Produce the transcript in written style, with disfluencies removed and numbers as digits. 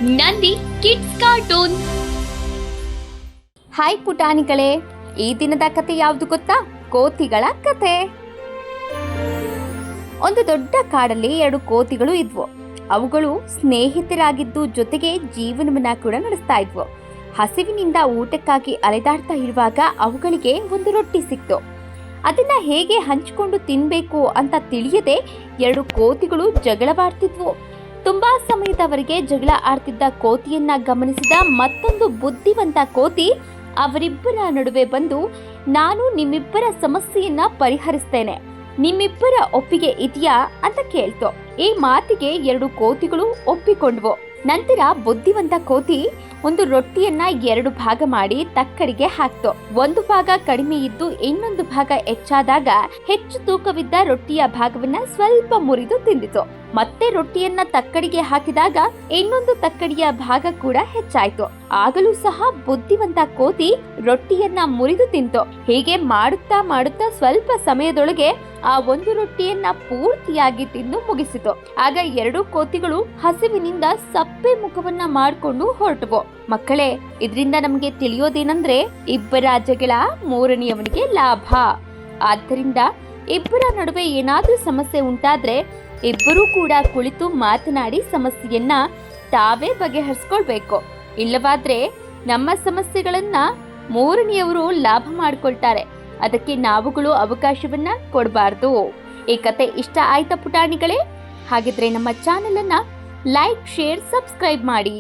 Nandi kids cartoon. Hi ಪುಟಾಣಿಗಳೇ, ಈ ದಿನದ ಕತೆ ಯಾವುದು ಗೊತ್ತಾ? ಕೋತಿಗಳ ಕತೆ. ಒಂದು ದೊಡ್ಡ ಕಾಡಲ್ಲಿ 2 ಕೋತಿಗಳು ಇದ್ವು. ಅವುಗಳು ಸ್ನೇಹಿತರಾಗಿದ್ದು ಜೊತೆಗೆ ಜೀವನವನ್ನ ಕೂಡ ನಡೆಸ್ತಾ ಇದ್ವು. ಹಸಿವಿನಿಂದ ಊಟಕ್ಕಾಗಿ ಅಲೆದಾಡ್ತಾ ಇರುವಾಗ ಅವುಗಳಿಗೆ ಒಂದು ರೊಟ್ಟಿ ಸಿಕ್ತು. ಅದನ್ನ ಹೇಗೆ ಹಂಚಿಕೊಂಡು ತಿನ್ಬೇಕು ಅಂತ ತಿಳಿಯದೆ 2 ಕೋತಿಗಳು ಜಗಳವಾಡ್ತಿದ್ವು. ತುಂಬಾ ಸಮಯದವರೆಗೆ ಜಗಳ ಆಡ್ತಿದ್ದ ಕೋತಿಯನ್ನ ಗಮನಿಸಿದ ಮತ್ತೊಂದು ಬುದ್ಧಿವಂತ ಕೋತಿ ಅವರಿಬ್ಬರ ನಡುವೆ ಬಂದು, ನಾನು ನಿಮ್ಮಿಬ್ಬರ ಸಮಸ್ಯೆಯನ್ನ ಪರಿಹರಿಸ್ತೇನೆ, ನಿಮ್ಮಿಬ್ಬರ ಒಪ್ಪಿಗೆ ಇದೆಯಾ ಅಂತ ಕೇಳ್ತು. ಈ ಮಾತಿಗೆ 2 ಕೋತಿಗಳು ಒಪ್ಪಿಕೊಂಡ್ವು. ನಂತರ ಬುದ್ಧಿವಂತ ಕೋತಿ ಒಂದು ರೊಟ್ಟಿಯನ್ನ 2 ಭಾಗ ಮಾಡಿ ತಕ್ಕಡಿಗೆ ಹಾಕ್ತು. ಒಂದು ಭಾಗ ಕಡಿಮೆ ಇದ್ದು ಇನ್ನೊಂದು ಭಾಗ ಹೆಚ್ಚಾದಾಗ ಹೆಚ್ಚು ತೂಕವಿದ್ದ ರೊಟ್ಟಿಯ ಭಾಗವನ್ನ ಸ್ವಲ್ಪ ಮುರಿದು ತಿಂದಿತು. ಮತ್ತೆ ರೊಟ್ಟಿಯನ್ನ ತಕ್ಕಡಿಗೆ ಹಾಕಿದಾಗ ಇನ್ನೊಂದು ತಕ್ಕಡಿಯ ಭಾಗ ಕೂಡ ಹೆಚ್ಚಾಯ್ತು. ಆಗಲೂ ಸಹ ಬುದ್ಧಿವಂತ ಕೋತಿ ರೊಟ್ಟಿಯನ್ನ ಮುರಿದು ತಿಂತು. ಹೀಗೆ ಮಾಡುತ್ತಾ ಮಾಡುತ್ತಾ ಸ್ವಲ್ಪ ಸಮಯದೊಳಗೆ ಆ ಒಂದು ರೊಟ್ಟಿಯನ್ನ ಪೂರ್ತಿಯಾಗಿ ತಿಂದು ಮುಗಿಸಿತು. ಆಗ 2 ಕೋತಿಗಳು ಹಸಿವಿನಿಂದ ಸಪ್ಪೆ ಮುಖವನ್ನ ಮಾಡಿಕೊಂಡು ಹೊರಟವು. ಮಕ್ಕಳೇ, ಇದರಿಂದ ನಮ್ಗೆ ತಿಳಿಯೋದೇನಂದ್ರೆ, ಇಬ್ಬರ ಜಗಳ ಮೂರನೆಯವನಿಗೆ ಲಾಭ. ಆದ್ದರಿಂದ ಇಬ್ಬರ ನಡುವೆ ಏನಾದ್ರೂ ಸಮಸ್ಯೆ ಉಂಟಾದ್ರೆ ಇಬ್ಬರೂ ಕೂಡ ಕುಳಿತು ಮಾತನಾಡಿ ಸಮಸ್ಯೆಯನ್ನ ತಾವೇ ಬಗೆಹರಿಸ್ಕೊಳ್ಬೇಕು. ಇಲ್ಲವಾದ್ರೆ ನಮ್ಮ ಸಮಸ್ಯೆಗಳನ್ನ ಮೂರನೆಯವರು ಲಾಭ ಮಾಡ್ಕೊಳ್ತಾರೆ. ಅದಕ್ಕೆ ನಾವುಗಳು ಅವಕಾಶವನ್ನ ಕೊಡಬಾರ್ದು. ಈ ಕತೆ ಇಷ್ಟ ಆಯ್ತಾ ಪುಟಾಣಿಗಳೇ? ಹಾಗಿದ್ರೆ ನಮ್ಮ ಚಾನೆಲ್ ಅನ್ನ ಲೈಕ್, ಶೇರ್, ಸಬ್ಸ್ಕ್ರೈಬ್ ಮಾಡಿ.